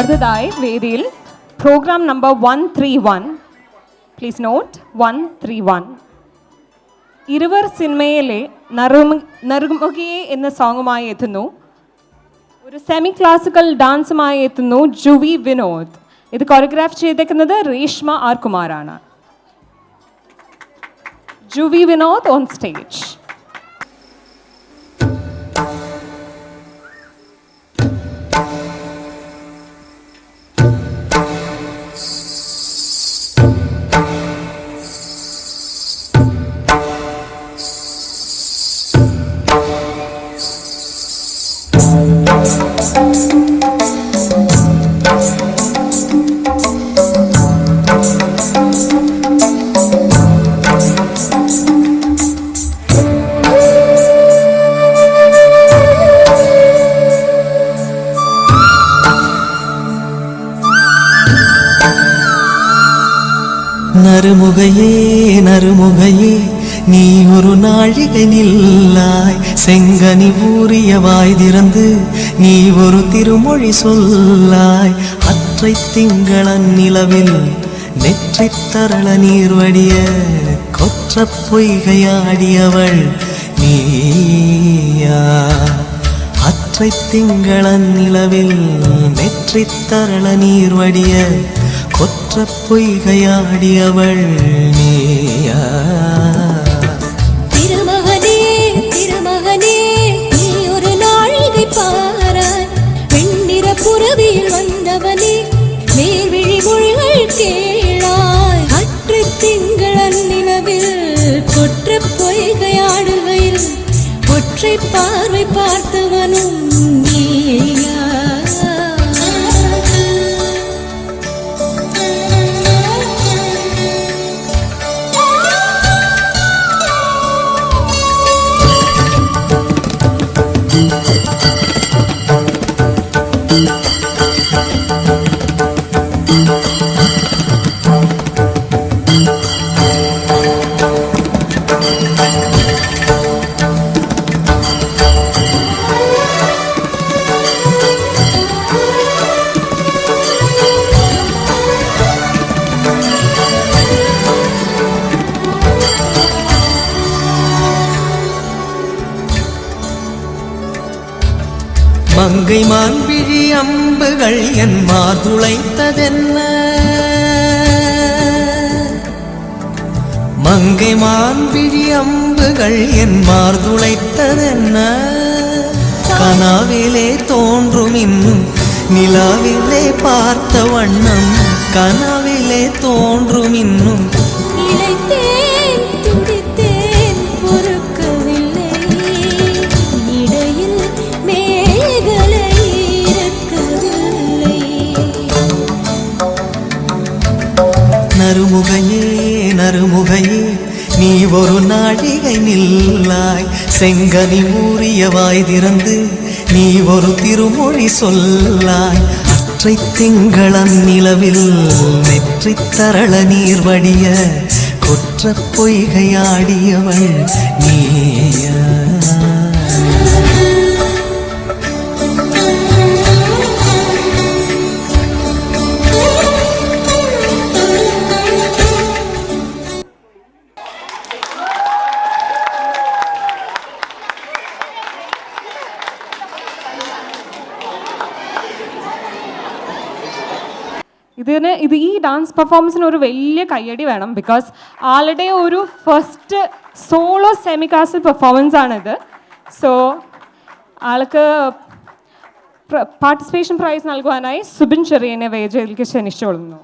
അടുത്തതായി വേദിയിൽ programme number 131, please note 131, ഇരുവർ സിനിമയിലെ നറുമുഖിയെ എന്ന സോങ്ങുമായി എത്തുന്നു. ഒരു സെമി ക്ലാസിക്കൽ ഡാൻസുമായി എത്തുന്നു ജുവി വിനോദ്. ഇത് കൊറിയോഗ്രാഫ് ചെയ്തേക്കുന്നത് രേഷ്മ ആർ കുമാറാണ്. ജുവി വിനോദ് ഓൺ സ്റ്റേജ്. நறுமுகையே நறுமுகையே நீ ஒரு நாழிகை நில்லாய், செங்கனி ஊறிய வாய் திறந்து நீ ஒரு திருமொழி சொல்லாய். அற்றை திங்களன் நிலவில் நெற்றி தரள நீர் வடிய கொற்ற பொய்கையாடியவள் நீயா. அற்றை திங்களன் நிலவில் நெற்றி தரள நீர் வடிய கொற்ற பொய்கையாடியவள் நீயா. திருமகனே திருமகனே நீ ஒரு நாழிகை பாராய், வெண்ணிற புறவியில் வந்தவனே மேல்விழி மொழிகள் கேளாய். அற்றை திங்களன் நிலவில் கொற்ற பொய்கையாடுகையில் ஒற்றை பார்வை பார்த்தவனும் நீயா. மங்கை மான்விழி அம்புகள் என் மார்துளைத்ததென்ன, மங்கை மான்விழி அம்புகள் என் மார்துளைத்ததென்ன. கனாவிலே தோன்றும் இன்னும் நிலாவிலே பார்த்த வண்ணம், கனாவிலே தோன்றும் இன்னும் நறுமுகையே நறுமுகையே நீ ஒரு நாழிகை நில்லாய், செங்கனி ஊறிய வாய் திறந்து நீ ஒரு திருமொழி சொல்லாய். அற்றை திங்களன் நிலவில் நெற்றி தரள நீர் வடிய கொற்ற பொய்கையாடியவள் நீயா. ഇത് ഈ ഡാൻസ് പെർഫോമൻസിന് ഒരു വലിയ കയ്യടി വേണം. ബിക്കോസ് ആളുടെ ഒരു first solo semi classical performance ആണിത്. സോ ആൾക്ക് പാർട്ടിസിപ്പേഷൻ പ്രൈസ് നൽകുവാനായി സുബിൻ ചെറിയനെ വേദിയിലേക്ക് ക്ഷണിച്ചുകൊള്ളുന്നു.